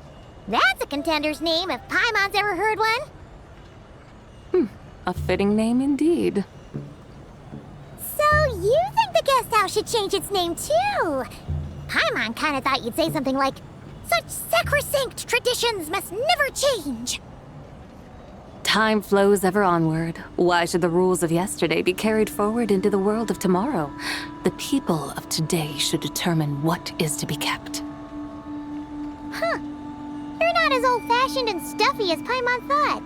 That's a contender's name if Paimon's ever heard one. A fitting name indeed. So you think the guest house should change its name, too? Paimon kinda thought you'd say something like, "Such sacrosanct traditions must never change." Time flows ever onward. Why should the rules of yesterday be carried forward into the world of tomorrow? The people of today should determine what is to be kept. Huh. You're not as old-fashioned and stuffy as Paimon thought.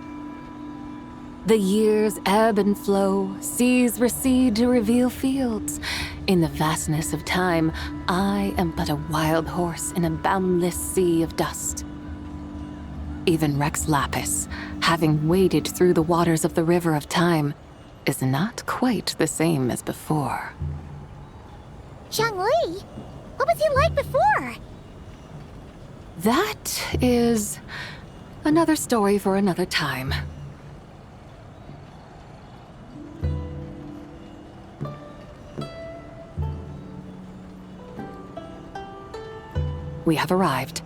The years ebb and flow, seas recede to reveal fields. In the vastness of time, I am but a wild horse in a boundless sea of dust. Even Rex Lapis, having waded through the waters of the river of time, is not quite the same as before. Zhongli? What was he like before? That is another story for another time. We have arrived.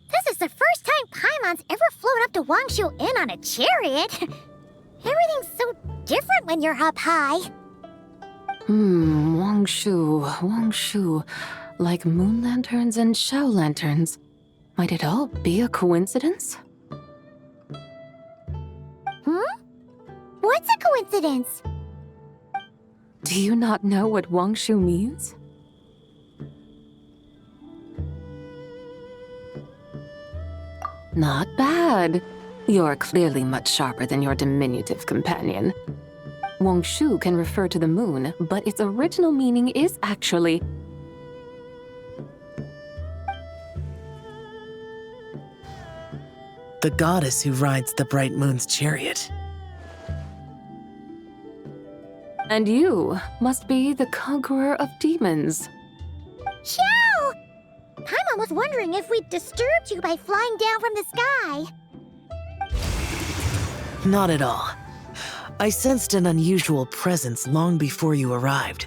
This is the first time Paimon's ever flown up to Wangshu Inn on a chariot. Everything's so different when you're up high. Wangshu. Like moon lanterns and shell lanterns. Might it all be a coincidence? What's a coincidence? Do you not know what Wangshu means? Not bad. You're clearly much sharper than your diminutive companion. Wangshu can refer to the moon, but its original meaning is actually the goddess who rides the bright moon's chariot. And you must be the conqueror of demons. Xiao! Paimon was wondering if we'd disturbed you by flying down from the sky. Not at all. I sensed an unusual presence long before you arrived,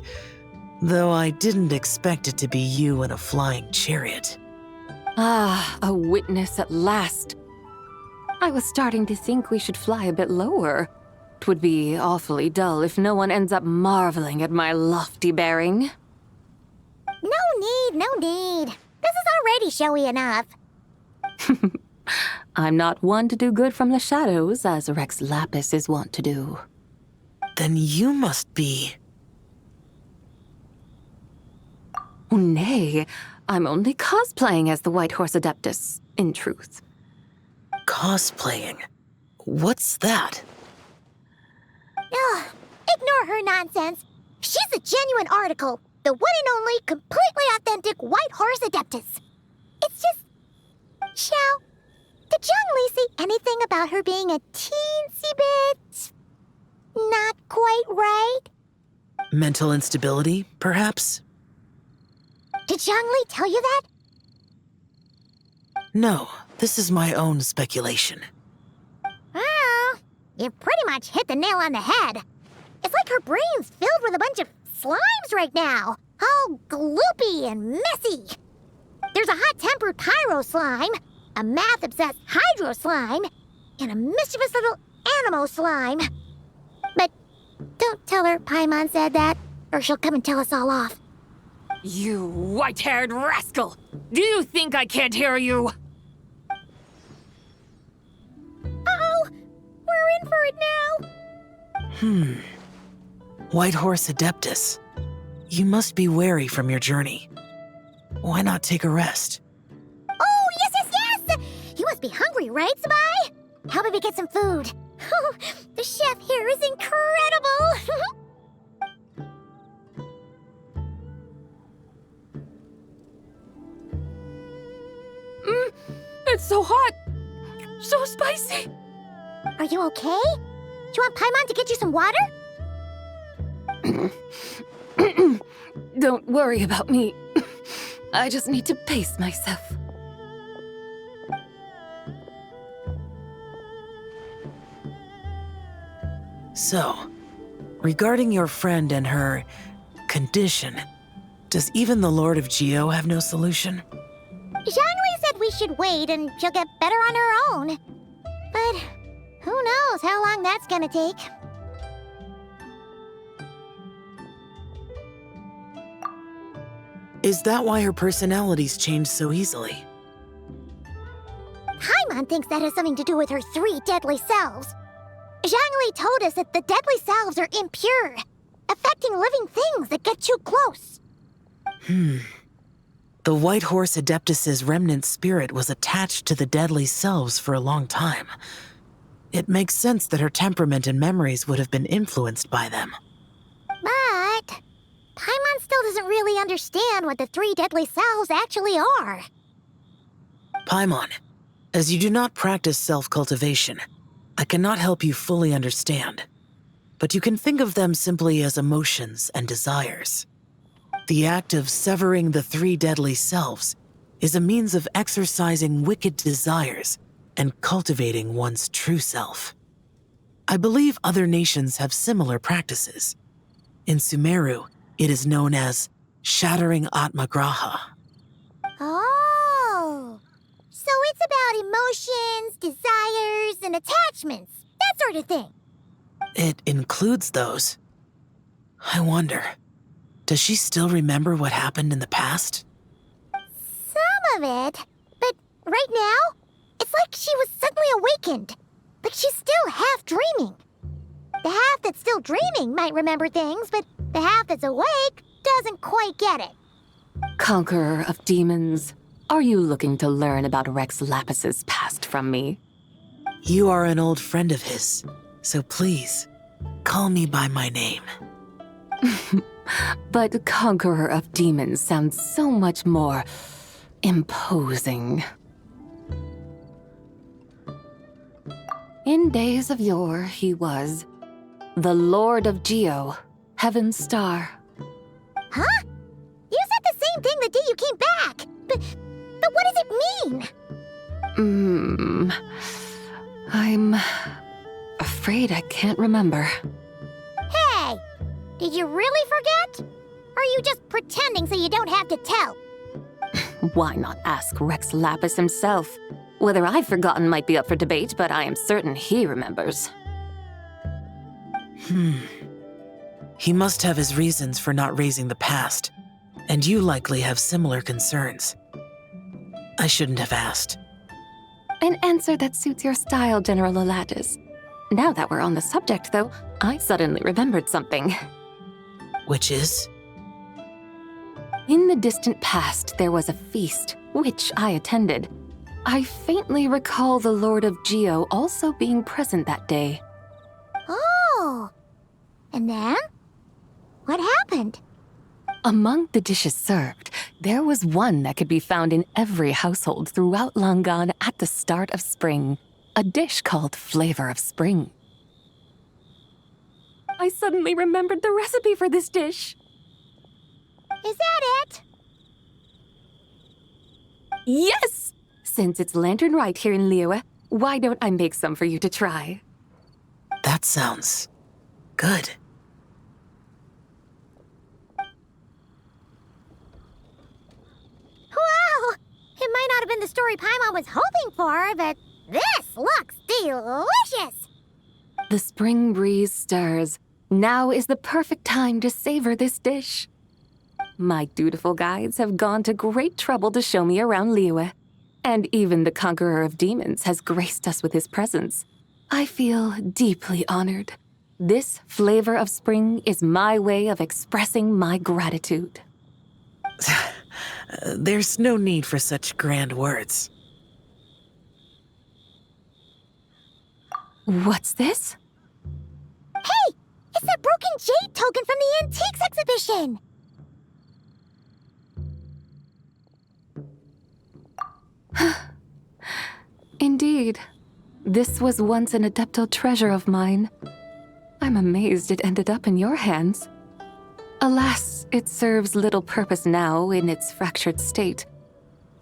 though I didn't expect it to be you in a flying chariot. Ah, a witness at last. I was starting to think we should fly a bit lower. 'Twould be awfully dull if no one ends up marveling at my lofty bearing. No need. This is already showy enough. I'm not one to do good from the shadows, as Rex Lapis is wont to do. Then you must be... Oh, nay, I'm only cosplaying as the White Horse Adeptus, in truth. Cosplaying? What's that? Ugh, ignore her nonsense. She's a genuine article. The one and only, completely authentic White Horse Adeptus. It's just... Xiao, did Zhongli say anything about her being a teensy bit... not quite right? Mental instability, perhaps? Did Zhongli tell you that? No, this is my own speculation. Well, you pretty much hit the nail on the head. It's like her brain's filled with a bunch of slimes right now. All gloopy and messy. There's a hot-tempered pyro slime, a math-obsessed hydro slime, and a mischievous little animo slime. But don't tell her Paimon said that, or she'll come and tell us all off. You white-haired rascal! Do you think I can't hear you? Uh-oh! We're in for it now! White Horse Adeptus. You must be weary from your journey. Why not take a rest? Oh, yes! You must be hungry, right, Sabai? How about we get some food? The chef here is incredible! It's so hot! So spicy! Are you okay? Do you want Paimon to get you some water? Don't worry about me. I just need to pace myself. So, regarding your friend and her condition, does even the Lord of Geo have no solution? Zhongli said we should wait and she'll get better on her own. But who knows how long that's gonna take. Is that why her personalities change so easily? Paimon thinks that has something to do with her 3 deadly selves. Zhangli told us that the deadly selves are impure, affecting living things that get too close. The White Horse Adeptus's remnant spirit was attached to the deadly selves for a long time. It makes sense that her temperament and memories would have been influenced by them. But Paimon still doesn't really understand what the 3 deadly selves actually are. Paimon, as you do not practice self-cultivation, I cannot help you fully understand. But you can think of them simply as emotions and desires. The act of severing the 3 deadly selves is a means of exercising wicked desires and cultivating one's true self. I believe other nations have similar practices. In Sumeru, it is known as shattering Atmagraha. Oh, so it's about emotions, desires, and attachments, that sort of thing. It includes those. I wonder, does she still remember what happened in the past? Some of it, but right now, it's like she was suddenly awakened. But she's still half dreaming. The half that's still dreaming might remember things, but the half that's awake doesn't quite get it. Conqueror of demons, are you looking to learn about Rex Lapis's past from me? You are an old friend of his, so please, call me by my name. But Conqueror of Demons sounds so much more imposing. In days of yore, he was the Lord of Geo, Heaven's Star. Huh? You said the same thing the day you came back. But what does it mean? I'm afraid I can't remember. Hey! Did you really forget? Or are you just pretending so you don't have to tell? Why not ask Rex Lapis himself? Whether I've forgotten might be up for debate, but I am certain he remembers. He must have his reasons for not raising the past, and you likely have similar concerns. I shouldn't have asked. An answer that suits your style, General Elatis. Now that we're on the subject, though, I suddenly remembered something. Which is? In the distant past, there was a feast, which I attended. I faintly recall the Lord of Geo also being present that day. Oh! And then? What happened? Among the dishes served, there was one that could be found in every household throughout Langan at the start of spring. A dish called Flavor of Spring. I suddenly remembered the recipe for this dish. Is that it? Yes! Since it's Lantern Right here in Liyue, why don't I make some for you to try? That sounds good. Wow! It might not have been the story Paimon was hoping for, but this looks delicious! The spring breeze stirs. Now is the perfect time to savor this dish. My dutiful guides have gone to great trouble to show me around Liyue. And even the Conqueror of Demons has graced us with his presence. I feel deeply honored. This Flavor of Spring is my way of expressing my gratitude. There's no need for such grand words. What's this? Hey! It's that broken jade token from the Antiques exhibition! Indeed. This was once an Adeptal treasure of mine. I'm amazed it ended up in your hands. Alas, it serves little purpose now in its fractured state.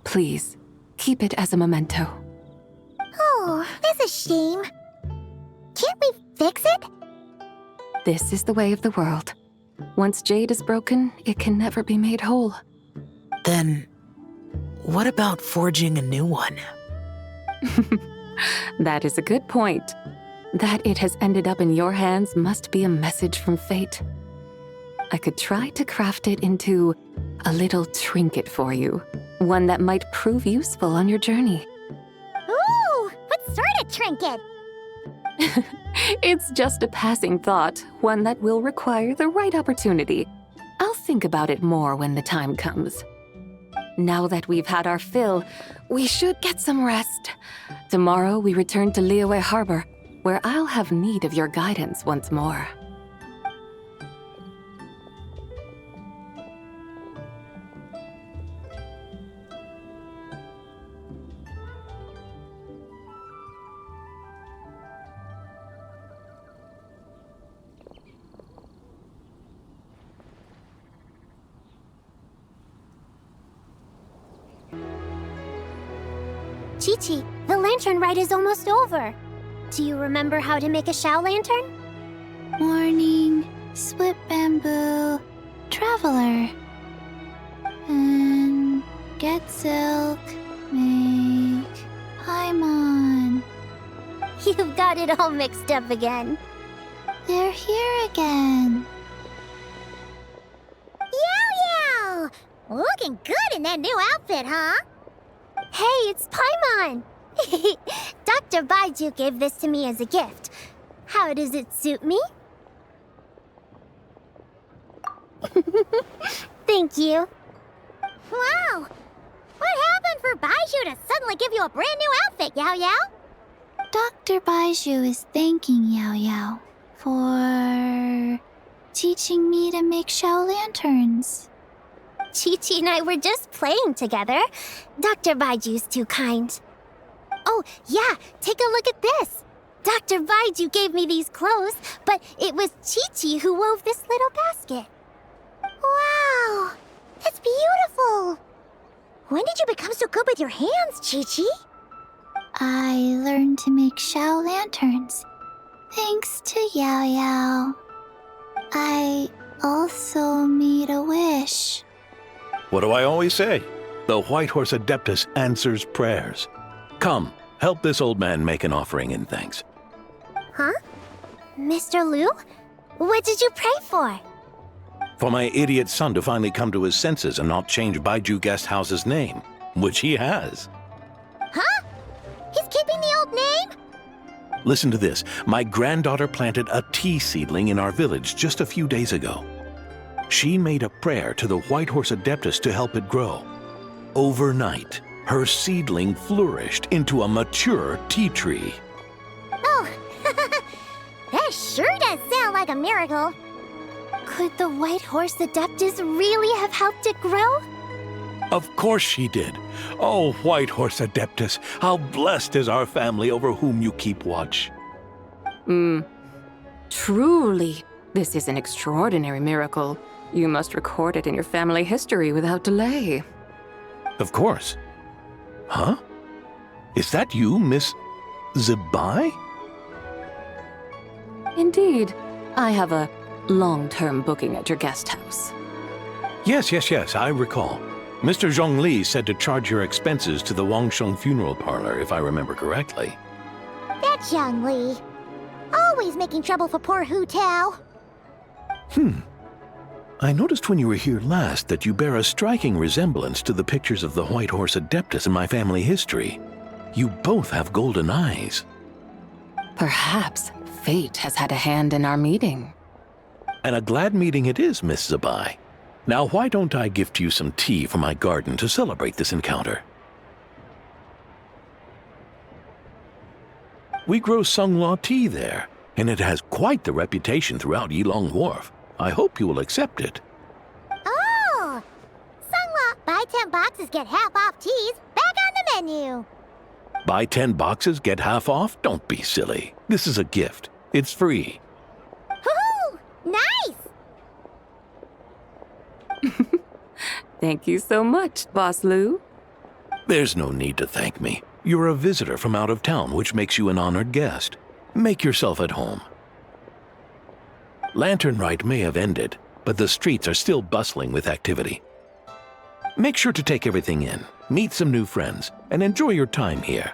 Please, keep it as a memento. Oh, that's a shame. Can't we fix it? This is the way of the world. Once jade is broken, it can never be made whole. Then, what about forging a new one? That is a good point. That it has ended up in your hands must be a message from fate. I could try to craft it into a little trinket for you. One that might prove useful on your journey. Ooh, what sort of trinket? It's just a passing thought, one that will require the right opportunity. I'll think about it more when the time comes. Now that we've had our fill, we should get some rest. Tomorrow we return to Liyue Harbor, where I'll have need of your guidance once more. Chi-Chi, the lantern ride is almost over. Do you remember how to make a Shao lantern? Morning, split bamboo, traveler. And get silk, make Paimon. You've got it all mixed up again. They're here again. Yow! Looking good in that new outfit, huh? Hey, it's Paimon! Dr. Baiju gave this to me as a gift. How does it suit me? Thank you. Wow! What happened for Baiju to suddenly give you a brand new outfit, Yao Yao? Dr. Baiju is thanking Yao Yao for teaching me to make Shao lanterns. Chi-Chi and I were just playing together. Dr. Baiju's too kind. Oh, yeah, take a look at this. Dr. Baiju gave me these clothes, but it was Chi-Chi who wove this little basket. Wow, that's beautiful. When did you become so good with your hands, Chi-Chi? I learned to make Shao lanterns, thanks to Yao Yao. I also made a wish. What do I always say? The White Horse Adeptus answers prayers. Come, help this old man make an offering in thanks. Huh? Mr. Liu? What did you pray for? For my idiot son to finally come to his senses and not change Baiju Guest House's name, which he has. Huh? He's keeping the old name? Listen to this. My granddaughter planted a tea seedling in our village just a few days ago. She made a prayer to the White Horse Adeptus to help it grow. Overnight, her seedling flourished into a mature tea tree. Oh, that sure does sound like a miracle. Could the White Horse Adeptus really have helped it grow? Of course she did. Oh, White Horse Adeptus, how blessed is our family over whom you keep watch. Truly, this is an extraordinary miracle. You must record it in your family history without delay. Of course. Huh? Is that you, Miss Zibai? Indeed. I have a long-term booking at your guest house. Yes, I recall. Mr. Zhongli said to charge your expenses to the Wangsheng funeral parlor, if I remember correctly. That young Li. Always making trouble for poor Hu Tao. I noticed when you were here last that you bear a striking resemblance to the pictures of the White Horse Adeptus in my family history. You both have golden eyes. Perhaps fate has had a hand in our meeting. And a glad meeting it is, Miss Zabai. Now why don't I gift you some tea from my garden to celebrate this encounter? We grow Sunghua tea there, and it has quite the reputation throughout Yilong Wharf. I hope you will accept it. Oh! Sunghua, buy 10 boxes, get half off teas. Back on the menu. Buy 10 boxes, get half off? Don't be silly. This is a gift. It's free. Woohoo! Nice! Thank you so much, Boss Liu. There's no need to thank me. You're a visitor from out of town, which makes you an honored guest. Make yourself at home. Lantern Rite may have ended, but the streets are still bustling with activity. Make sure to take everything in, meet some new friends, and enjoy your time here.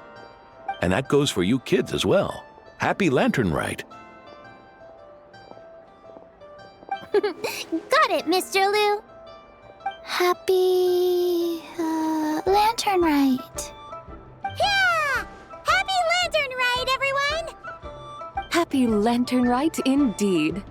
And that goes for you kids as well. Happy Lantern Rite! Got it, Mr. Liu. Happy... Lantern Rite. Yeah! Happy Lantern Rite, everyone! Happy Lantern Rite indeed.